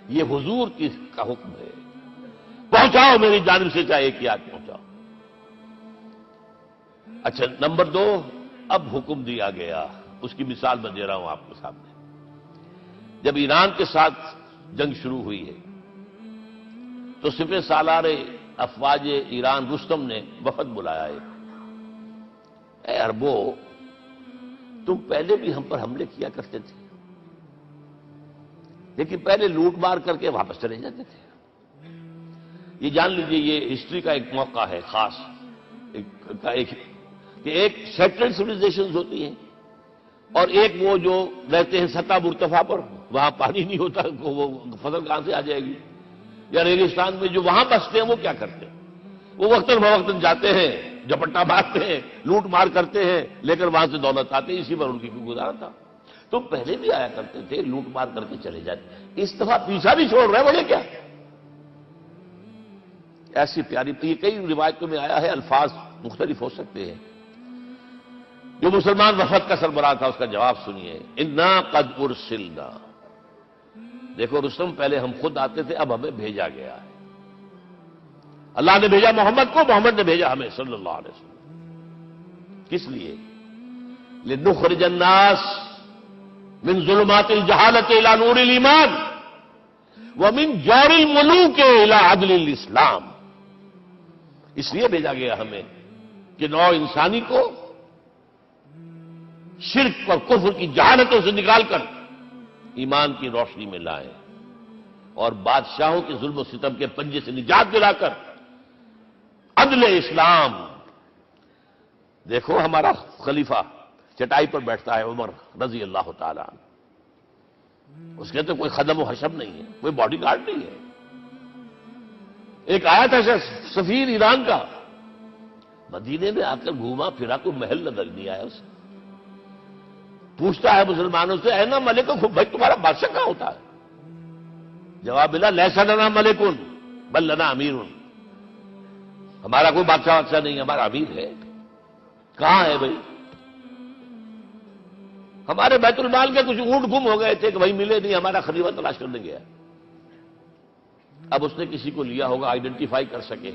یہ حضور کا حکم ہے، پہنچاؤ میری جانب سے چاہے ایک یاد پہنچاؤ۔ اچھا، نمبر 2، اب حکم دیا گیا، اس کی مثال میں دے رہا ہوں آپ کے سامنے۔ جب ایران کے ساتھ جنگ شروع ہوئی ہے تو سپہ سالار افواج ایران رستم نے وفد بلایا ہے، اے عربو، تم پہلے بھی ہم پر حملے کیا کرتے تھے، لیکن پہلے لوٹ مار کر کے واپس چلے جاتے تھے۔ یہ جان لیجئے، یہ ہسٹری کا ایک موقع ہے خاص، کہ ایک سیٹلڈ سویلائزیشنز ہوتی ہیں اور ایک وہ جو رہتے ہیں سطح مرتفع پر، وہاں پانی نہیں ہوتا، وہ فصل کہاں سے آ جائے گی، یا ریگستان میں جو وہاں بستے ہیں وہ کیا کرتے ہیں؟ وہ وقتاً فوقتاً جاتے ہیں، جھپٹا مارتے ہیں، لوٹ مار کرتے ہیں، لے کر وہاں سے دولت آتے ہیں، اسی پر ان کی گزارا تھا۔ تو پہلے بھی آیا کرتے تھے، لوٹ مار کر کے چلے جاتے، اس دفعہ پیچھا بھی چھوڑ رہے بولے کیا؟ ایسی پیاری، یہ کئی روایتوں میں آیا ہے، الفاظ مختلف ہو سکتے ہیں۔ جو مسلمان وفد کا سربراہ تھا اس کا جواب سنیے، انا قد ارسلنا، دیکھو رستم، پہلے ہم خود آتے تھے، اب ہمیں بھیجا گیا ہے، اللہ نے بھیجا محمد کو، محمد نے بھیجا ہمیں صلی اللہ علیہ وسلم۔ کس لیے؟ لنخرج الناس من ظلمات الجہالۃ الی نور الایمان ومن جور الملوک الی عدل الاسلام، اس لیے بھیجا گیا ہمیں کہ نوع انسانی کو شرک اور کفر کی جہالتوں سے نکال کر ایمان کی روشنی میں لائیں، اور بادشاہوں کے ظلم و ستم کے پنجے سے نجات دلا کر عدل اسلام۔ دیکھو ہمارا خلیفہ چٹائی پر بیٹھتا ہے، عمر رضی اللہ تعالی عنہ، اس کے تو کوئی خدم و حشم نہیں ہے، کوئی باڈی گارڈ نہیں ہے۔ ایک آیا تھا سفیر ایران کا، مدینے میں آ کر گھوما پھرا، کوئی محل نظر نہیں آیا اسے، پوچھتا ہے مسلمانوں سے، اے نا ملکن، بھائی تمہارا بادشاہ کہاں ہوتا ہے؟ جواب ملا، لیس لنا ملکن بل لنا امیر، ہمارا کوئی بادشاہ نہیں، ہمارا امیر ہے۔ کہاں ہے بھائی؟ ہمارے بیت المال کے کچھ اونٹ گم ہو گئے تھے کہ بھائی ملے نہیں، ہمارا خلیفہ تلاش کرنے گیا۔ اب اس نے کسی کو لیا ہوگا، آئیڈینٹیفائی کر سکے،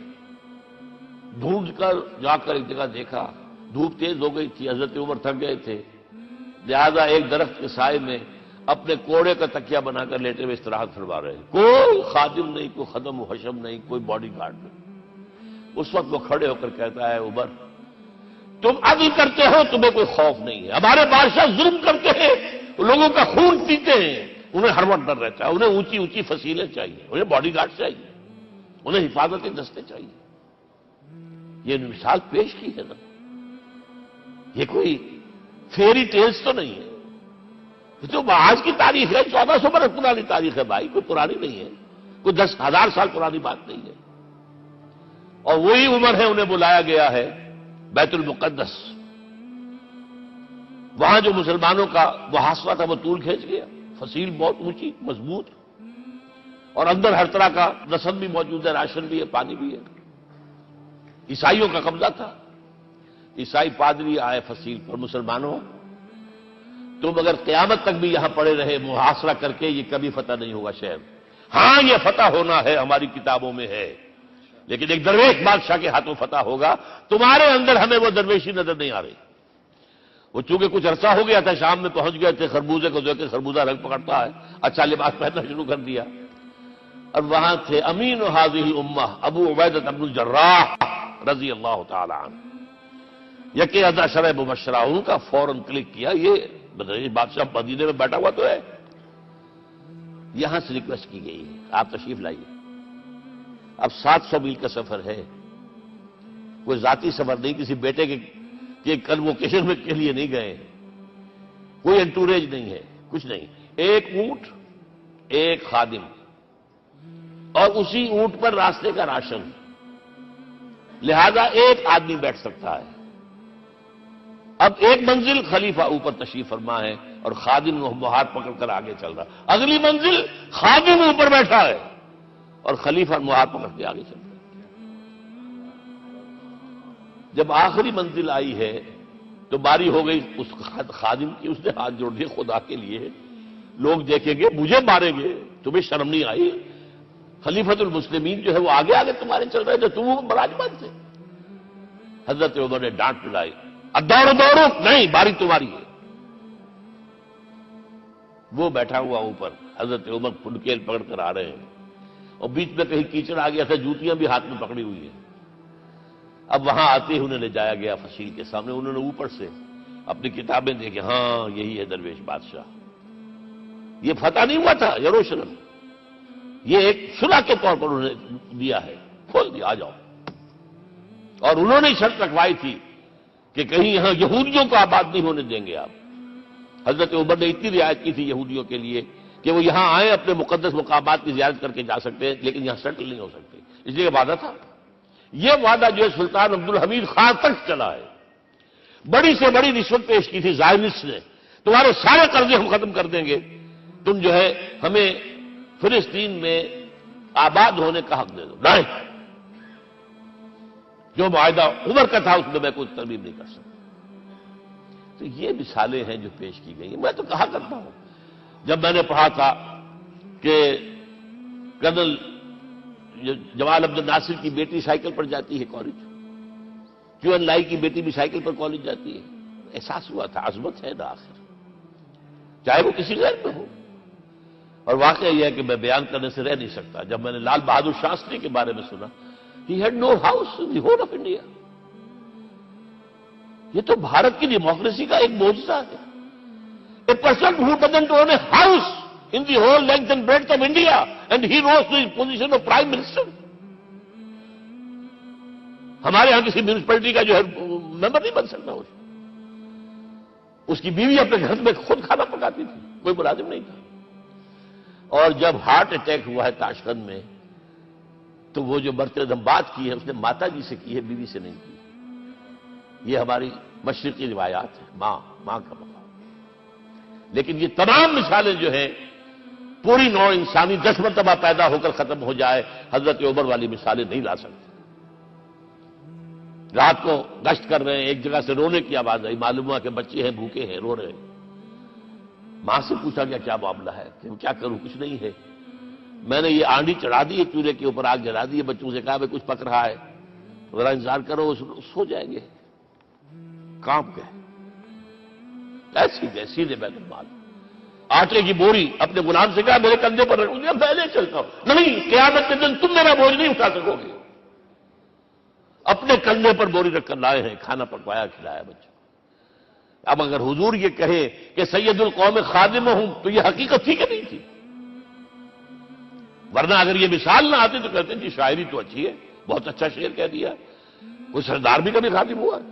ڈھونڈ کر جا کر ایک جگہ دیکھا، دھوپ تیز ہو گئی تھی، حضرت عمر تھک گئے تھے، لہذا ایک درخت کے سائے میں اپنے کوڑے کا تکیہ بنا کر لیٹے ہوئے استراحت فرما رہے ہیں، کوئی خادم نہیں، کوئی خدم و حشم نہیں، کوئی باڈی گارڈ نہیں۔ اس وقت وہ کھڑے ہو کر کہتا ہے، عمر تم عدل کرتے ہو، تمہیں کوئی خوف نہیں ہے، ہمارے بادشاہ ظلم کرتے ہیں، لوگوں کا خون پیتے ہیں، انہیں ہر وقت ڈر رہتا ہے، انہیں اونچی اونچی فصیلیں چاہیے، انہیں باڈی گارڈ چاہیے، انہیں حفاظتی دستے چاہیے۔ یہ مثال پیش کی ہے نا، یہ کوئی فیری ٹیلز تو نہیں ہے، یہ تو آج کی تاریخ ہے، 1400 برس پرانی تاریخ ہے بھائی، کوئی پرانی نہیں ہے، کوئی 10,000 سال پرانی بات نہیں ہے۔ اور وہی عمر ہے، انہیں بلایا گیا ہے بیت المقدس، وہاں جو مسلمانوں کا محاصرہ تھا وہ طول کھینچ گیا، فصیل بہت اونچی مضبوط، اور اندر ہر طرح کا رسد بھی موجود ہے، راشن بھی ہے، پانی بھی ہے، عیسائیوں کا قبضہ تھا۔ عیسائی پادری آئے فصیل پر، مسلمانوں تم اگر قیامت تک بھی یہاں پڑے رہے محاصرہ کر کے، یہ کبھی فتح نہیں ہوگا شہر، ہاں یہ فتح ہونا ہے، ہماری کتابوں میں ہے، لیکن ایک درویش بادشاہ کے ہاتھوں فتح ہوگا، تمہارے اندر ہمیں وہ درویشی نظر نہیں آ رہی۔ وہ چونکہ کچھ عرصہ ہو گیا تھا، شام میں پہنچ گئے تھے، خربوزے کو دیکھ کے خربوزہ رنگ پکڑتا ہے، اچھا لباس پہننا شروع کر دیا، اور وہاں تھے امین هذه الامہ ابو عبیدہ بن الجراح رضی اللہ تعالی عنہ، یکی 10 مبشرہ، ان کا فوراً کلک کیا، یہ بادشاہ مدینے میں بیٹھا ہوا تو ہے، یہاں سے ریکویسٹ کی گئی ہے آپ تشریف لائیے۔ اب 700 میل کا سفر ہے، کوئی ذاتی سفر نہیں، کسی بیٹے کے کنووکیشن میں کے لیے نہیں گئے، کوئی انٹوریج نہیں ہے، کچھ نہیں، ایک اونٹ، ایک خادم، اور اسی اونٹ پر راستے کا راشن، لہذا ایک آدمی بیٹھ سکتا ہے۔ اب ایک منزل خلیفہ اوپر تشریف فرما ہے اور خادم ہاتھ پکڑ کر آگے چل رہا، اگلی منزل خادم اوپر بیٹھا ہے اور خلیفہ ہاتھ پکڑ کے آگے چل رہا ہے۔ جب آخری منزل آئی ہے تو باری ہو گئی اس خادم کی، اس نے ہاتھ جوڑ دیے، خدا کے لیے لوگ دیکھیں گے مجھے ماریں گے، تمہیں شرم نہیں آئی؟ خلیفۃ المسلمین جو ہے وہ آگے آگے تمہارے چل رہے تھے، تم وہ براجمان تھے۔ حضرت عمر نے ڈانٹ پلائی، اب دوڑو دوڑو، نہیں باری تمہاری ہے۔ وہ بیٹھا ہوا اوپر، حضرت عمر پنکیل پکڑ کر آ رہے ہیں، اور بیچ میں کہیں کیچڑ آ گیا تھا، جوتیاں بھی ہاتھ میں پکڑی ہوئی ہیں۔ اب وہاں آتے ہی انہیں لے جایا گیا فصیل کے سامنے، انہوں نے اوپر سے اپنی کتابیں دیکھیں، ہاں یہی ہے درویش بادشاہ، یہ فتح نہیں ہوا تھا یروشلم، یہ ایک صلح کے طور پر انہوں نے دیا ہے، کھول دیا، آ جاؤ۔ اور انہوں نے شرط رکھوائی تھی کہ کہیں یہاں یہودیوں کو آباد نہیں ہونے دیں گے آپ۔ حضرت عمر نے اتنی رعایت کی تھی یہودیوں کے لیے کہ وہ یہاں آئیں، اپنے مقدس مقامات کی زیارت کر کے جا سکتے ہیں، لیکن یہاں سیٹل نہیں ہو سکتے، اس لیے وعدہ تھا۔ یہ وعدہ جو ہے سلطان عبدالحمید خان تک چلا ہے۔ بڑی سے بڑی رشوت پیش کی تھی زائنسٹ نے، تمہارے سارے قرضے ہم ختم کر دیں گے، تم جو ہے ہمیں فلسطین میں آباد ہونے کا حق دے دو۔ نہیں، جو معاہدہ عمر کا تھا اس میں میں کوئی ترمیم نہیں کر سکتا۔ تو یہ مثالیں ہیں جو پیش کی گئی ہیں۔ میں تو کہا کرتا ہوں، جب میں نے پڑھا تھا کہ کرنل جمال عبد الناصر کی بیٹی سائیکل پر جاتی ہے کالج، کیو این لائی کی بیٹی بھی سائیکل پر کالج جاتی ہے، احساس ہوا تھا عظمت ہے نا آخر، چاہے وہ کسی غیر میں ہو۔ اور واقعہ یہ ہے کہ میں بیان کرنے سے رہ نہیں سکتا، جب میں نے لال بہادر شاستری کے بارے میں سنا، he had no house in the whole of India. یہ تو بھارت کی ڈیموکریسی کا ایک معجزہ ہے۔ A person who doesn't own a house in the whole length and breadth of India, and he rose to his position of Prime Minister. ہمارے ہاں کسی میونسپلٹی کا جو ہے ممبر نہیں بن سکتا، اس کی بیوی اپنے گھر میں خود کھانا پکاتی تھی، کوئی ملازم نہیں تھا۔ اور جب ہارٹ اٹیک ہوا ہے تاشقند میں، تو وہ جو مرتے دم بات کی ہے اس نے ماتا جی سے کی ہے، بیوی سے نہیں کی۔ یہ ہماری مشرقی روایات ہے، ماں کا مقام۔ لیکن یہ تمام مثالیں جو ہیں، پوری نوع انسانی 10 مرتبہ پیدا ہو کر ختم ہو جائے، حضرت عمر والی مثالیں نہیں لا سکتے۔ رات کو گشت کر رہے ہیں، ایک جگہ سے رونے کی آواز آئی، معلوم ہوا کہ بچے ہیں، بھوکے ہیں، رو رہے ہیں۔ ماں سے پوچھا گیا کیا معاملہ ہے، کہ کیا کروں، کچھ نہیں ہے، میں نے یہ آنڈی چڑھا دی ہے، چولہے کے اوپر آگ جلا دی ہے، بچوں سے کہا کچھ پک رہا ہے، ذرا انتظار کرو، سو جائیں گے۔ کانپ گئے، ایسی جیسی نے بیت المال آٹے کی بوری اپنے غلام سے کہا میرے کندھے پر رکھ دیا، میں لے چلتا ہوں۔ نہیں، قیامت کے دن تم میرا بوجھ نہیں اٹھا سکو گے۔ اپنے کندھے پر بوری رکھ کر لائے ہیں، کھانا پکوایا، کھلایا بچوں۔ اب اگر حضور یہ کہے کہ سید القوم خادم ہوں، تو یہ حقیقت تھی کہ نہیں تھی؟ ورنہ اگر یہ مثال نہ آتی تو کہتے ہیں جی شاعری تو اچھی ہے، بہت اچھا شعر کہہ دیا، کوئی سردار بھی کبھی خادم ہوا ہے؟